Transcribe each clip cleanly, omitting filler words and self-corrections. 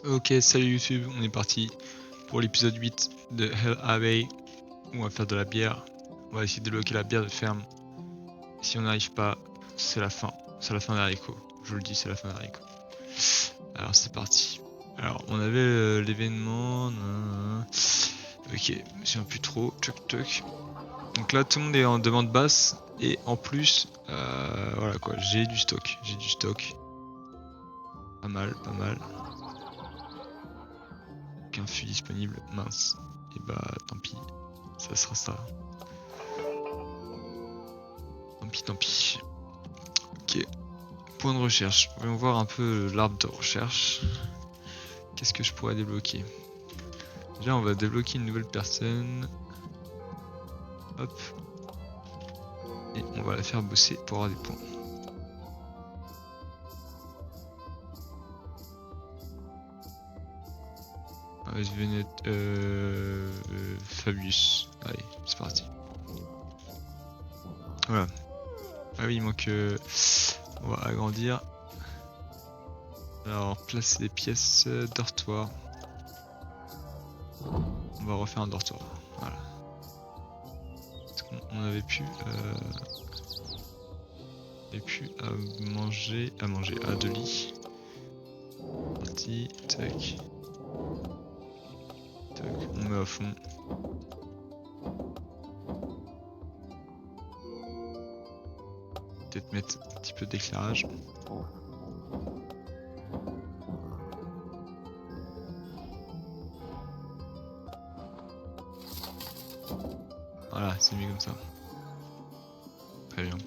Ok, salut YouTube, on est parti pour l'épisode 8 de Hell Abbey où on va faire de la bière. On va essayer de débloquer la bière de ferme. Si on n'arrive pas, c'est la fin. C'est la fin d'Arico. Je vous le dis, c'est la fin d'Arico. Alors c'est parti. Alors on avait l'événement. Ok, je me souviens plus trop. Tuc tuc. Donc là tout le monde est en demande basse. Et en plus, voilà quoi, j'ai du stock. J'ai du stock. Pas mal, pas mal. Aucun fût disponible, mince. Et bah tant pis, ça sera ça. Tant pis. Ok, point de recherche. Voyons voir un peu l'arbre de recherche. Qu'est-ce que je pourrais débloquer? Déjà on va débloquer une nouvelle personne. Hop. Et on va la faire bosser pour avoir des points. Fabius. Allez, c'est parti. Voilà. Ah oui, il manque... on va agrandir. Alors, placer des pièces dortoir. On va refaire un dortoir. Voilà. On avait pu... et puis à manger, à deux lits. Parti, tac. Tac, on met à fond. Peut-être mettre un petit peu d'éclairage. Voilà, c'est mieux comme ça. Très bien.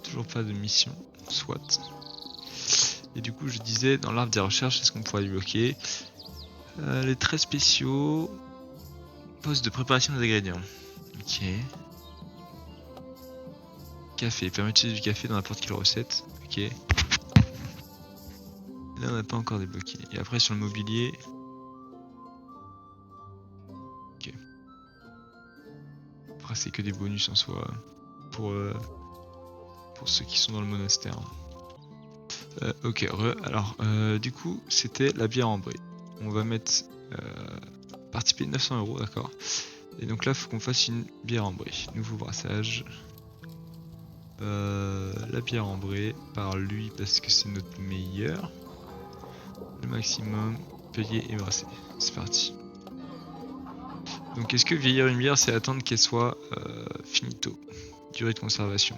Toujours pas de mission, soit. Et du coup, je disais, dans l'arbre des recherches, est-ce qu'on pourrait débloquer les traits spéciaux, poste de préparation des ingrédients. Ok. Café, permet d'utiliser du café dans n'importe quelle recette. Ok. Et là, on n'a pas encore débloqué. Et après, sur le mobilier. Ok. Après, c'est que des bonus en soi pour ceux qui sont dans le monastère. Ok, alors du coup c'était la bière ambrée. On va mettre participer 900 €, d'accord. Et donc là faut qu'on fasse une bière ambrée. Nouveau brassage. La bière ambrée par lui parce que c'est notre meilleur. Le maximum, payer et brasser. C'est parti. Donc est-ce que vieillir une bière c'est attendre qu'elle soit finito? Durée de conservation.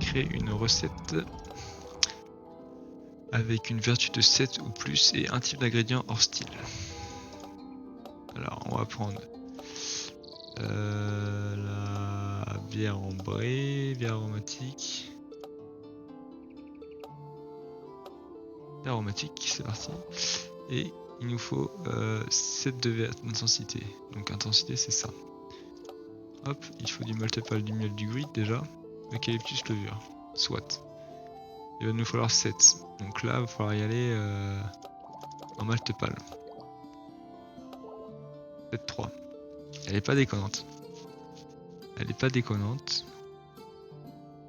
Créer une recette avec une vertu de 7 ou plus et un type d'ingrédient hors style. Alors on va prendre la bière ambrée, bière aromatique. Bière aromatique, c'est parti. Et il nous faut 7 d'intensité. Donc intensité c'est ça. Hop, il faut du malt pâle, du miel, du grit déjà. Eucalyptus, levure. Soit. Il va nous falloir 7. Donc là, il va falloir y aller en malt pâle. Peut-être 3. Elle est pas déconnante. Elle est pas déconnante.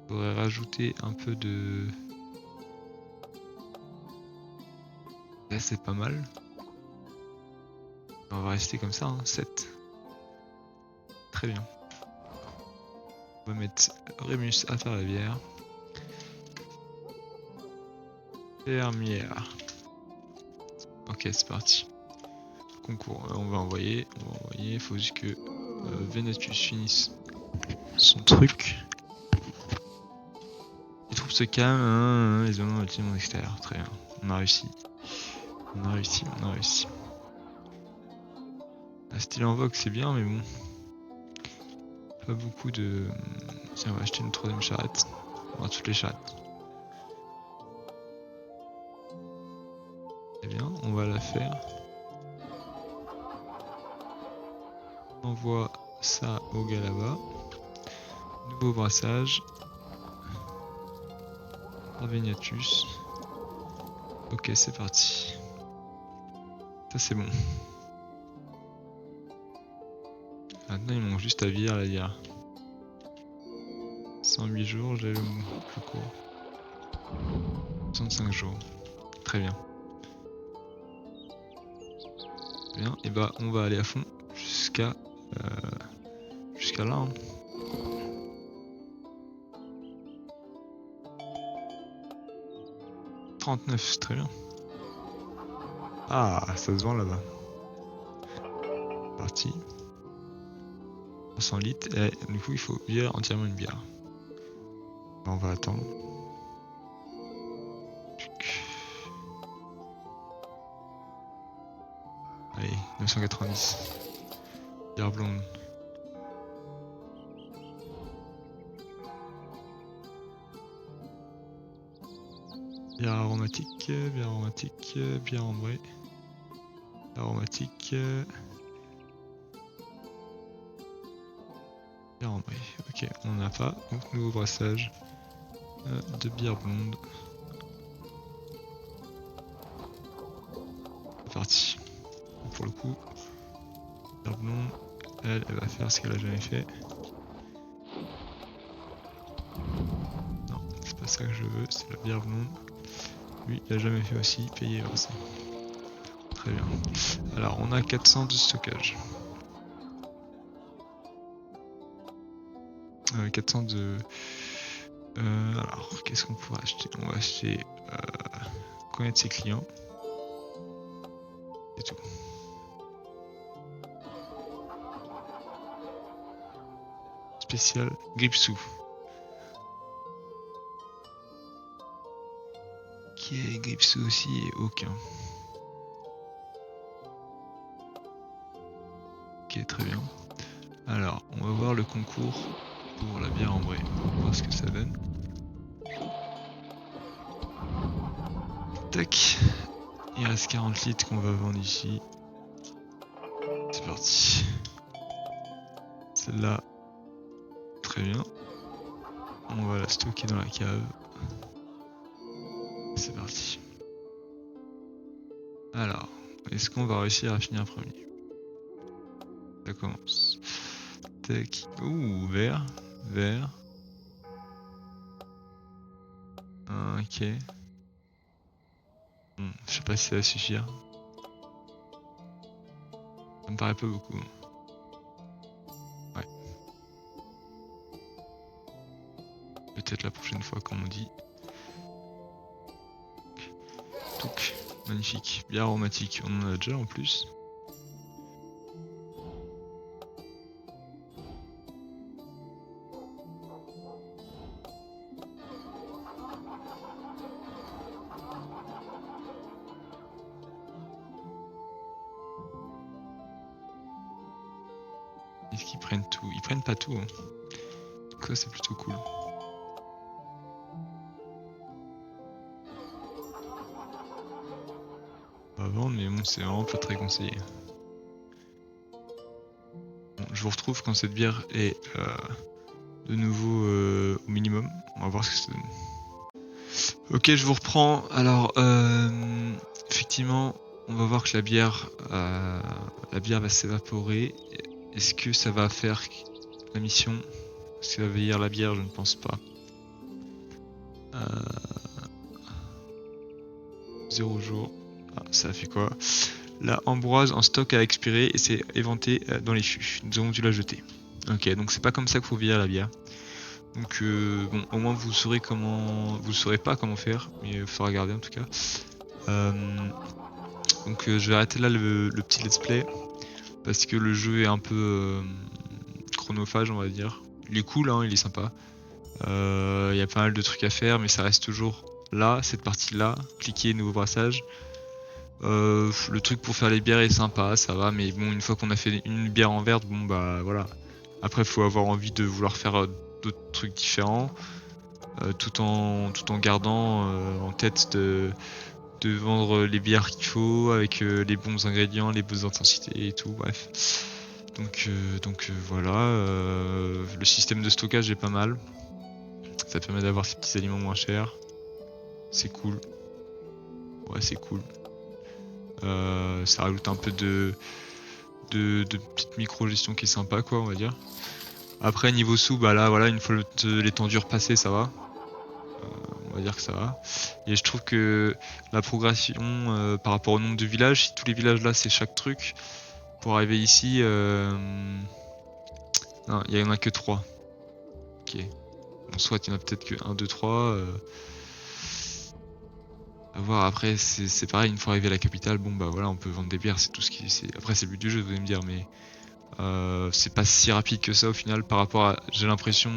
Faudrait rajouter un peu de... Là c'est pas mal. On va rester comme ça, hein, 7. Très bien. On va mettre Rémus à faire la bière. Fermière. Ok, c'est parti. Concours, on va envoyer. Il faut juste que Venatus finisse son truc. Les troupes se calment, les hommes utilisent mon extérieur. Très bien, on a réussi. On a réussi. La style en vogue c'est bien, mais bon. Pas beaucoup de... Tiens, on va acheter une troisième charrette. On va toutes les charrettes. Très bien, on va la faire. On envoie ça au gars là-bas. Nouveau brassage. Arveniatus. Ok, c'est parti. Ça c'est bon. Maintenant il manque juste à vieillir la bière. 108 jours, j'ai le plus court. 65 jours. Très bien. Bien, et bah on va aller à fond jusqu'à là. Hein. « 39, c'est très bien. Ah, ça se vend là-bas. Parti. 300 litres, et du coup il faut bière entièrement une bière. On va attendre. Allez, 990. Bière blonde. Bière aromatique, bière aromatique, bière ambrée. Aromatique. Bière ambrée. Ok, on n'en a pas. Donc nouveau brassage de bière blonde. C'est parti. Pour le coup, bière blonde, elle va faire ce qu'elle a jamais fait. Non, c'est pas ça que je veux, c'est la bière blonde. Lui, il a jamais fait aussi, payer et brasser. Très bien. Alors, on a 400 de stockage. 400 de... alors, qu'est-ce qu'on pourrait acheter? On va acheter... connaître ses clients. C'est tout. Spécial Gripsou. Qui est Gripsou aussi et aucun. Ok, très bien. Alors, on va voir le concours pour la bière ambrée. On va voir ce que ça donne. Tac. Il reste 40 litres qu'on va vendre ici. C'est parti. Celle-là, très bien. On va la stocker dans la cave. C'est parti. Alors, est-ce qu'on va réussir à finir premier? Ça commence. Tac. Ouh, vert. Vert. Ok. Je sais pas si ça va suffire. Ça me paraît pas beaucoup. Ouais. Peut-être la prochaine fois, comme on dit. Donc, magnifique. Bière aromatique, on en a déjà en plus. Est-ce qu'ils prennent tout? Ils prennent pas tout. Hein. Donc ça c'est plutôt cool. On va vendre mais bon c'est vraiment pas très conseillé. Bon, je vous retrouve quand cette bière est de nouveau au minimum. On va voir ce que ça donne. Ok, je vous reprends. Alors effectivement on va voir que la bière va s'évaporer. Est-ce que ça va faire la mission? Est-ce que ça va vieillir la bière? Je ne pense pas. 0 jours. Ah, ça a fait quoi? La ambroise en stock a expiré et s'est éventée dans les fûts. Nous avons dû la jeter. Ok, donc c'est pas comme ça qu'il faut vieillir la bière. Donc bon, au moins vous saurez comment... Vous saurez pas comment faire, mais il faudra regarder en tout cas. Donc je vais arrêter là le petit let's play. Parce que le jeu est un peu chronophage on va dire. Il est cool, hein, il est sympa. Il y a pas mal de trucs à faire, mais ça reste toujours là, cette partie là. Cliquer nouveau brassage. Le truc pour faire les bières est sympa, ça va, mais bon, une fois qu'on a fait une bière en verre, bon bah voilà. Après, faut avoir envie de vouloir faire d'autres trucs différents, tout en gardant en tête de vendre les bières qu'il faut avec les bons ingrédients, les bonnes intensités et tout, bref. Donc voilà, le système de stockage est pas mal. Ça permet d'avoir ces petits aliments moins chers. C'est cool. Ouais, c'est cool. Ça rajoute un peu de petite micro-gestion qui est sympa, quoi, on va dire. Après niveau sous, bah là voilà, une fois l'étendue repassée, ça va. On va dire que ça va. Et je trouve que la progression par rapport au nombre de villages, si tous les villages là c'est chaque truc, pour arriver ici, non, il y en a que 3. Ok. Bon, soit il y en a peut-être que 1, 2, 3. À voir, après c'est pareil, une fois arrivé à la capitale, bon bah voilà, on peut vendre des bières, c'est tout ce qui. Après c'est le but du jeu, vous allez me dire, mais c'est pas si rapide que ça au final par rapport à, j'ai l'impression,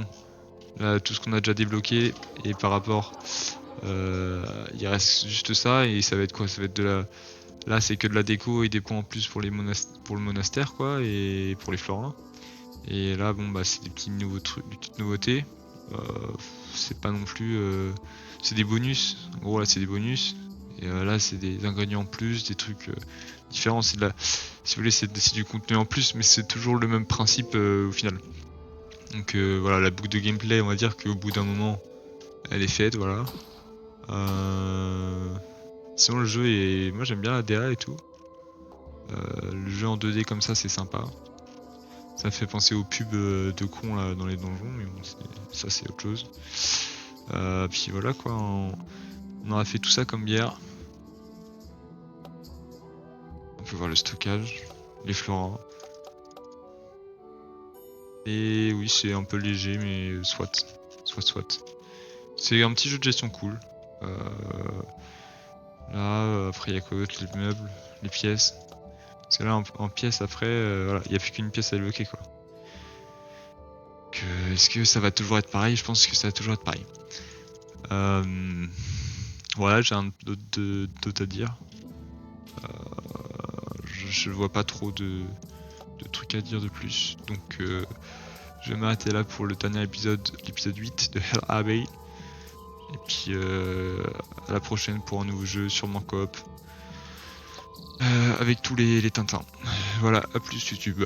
là, tout ce qu'on a déjà débloqué, et par rapport, il reste juste ça, et ça va être quoi? Ça va être de la. Là c'est que de la déco et des points en plus pour, pour le monastère quoi, et pour les florins. Et là bon bah c'est des petits nouveaux trucs, des petites nouveautés. C'est pas non plus. C'est des bonus. En gros là c'est des bonus. Et là c'est des ingrédients en plus, des trucs différents. C'est de la. Si vous voulez c'est du contenu en plus, mais c'est toujours le même principe au final. Donc voilà, la boucle de gameplay, on va dire qu'au bout d'un moment, elle est faite, voilà. Sinon le jeu est. Moi j'aime bien la DA et tout. Le jeu en 2D comme ça c'est sympa. Ça me fait penser aux pubs de cons là dans les donjons, mais bon ça c'est autre chose. Puis voilà quoi, on aura fait tout ça comme bière. On peut voir le stockage, les florins. Et oui c'est un peu léger mais soit. C'est un petit jeu de gestion cool. Là après il y a quoi d'autre, les meubles, les pièces. Parce que là en pièces après, voilà, il n'y a plus qu'une pièce à débloquer quoi. Est-ce que ça va toujours être pareil? Je pense que ça va toujours être pareil. Voilà, j'ai un d'autre à dire. Je vois pas trop de trucs à dire de plus. Donc je vais m'arrêter là pour le dernier épisode, l'épisode 8 de Hell Abbey. Et puis à la prochaine pour un nouveau jeu, sûrement coop. Avec tous les Tintins. Voilà, à plus YouTube.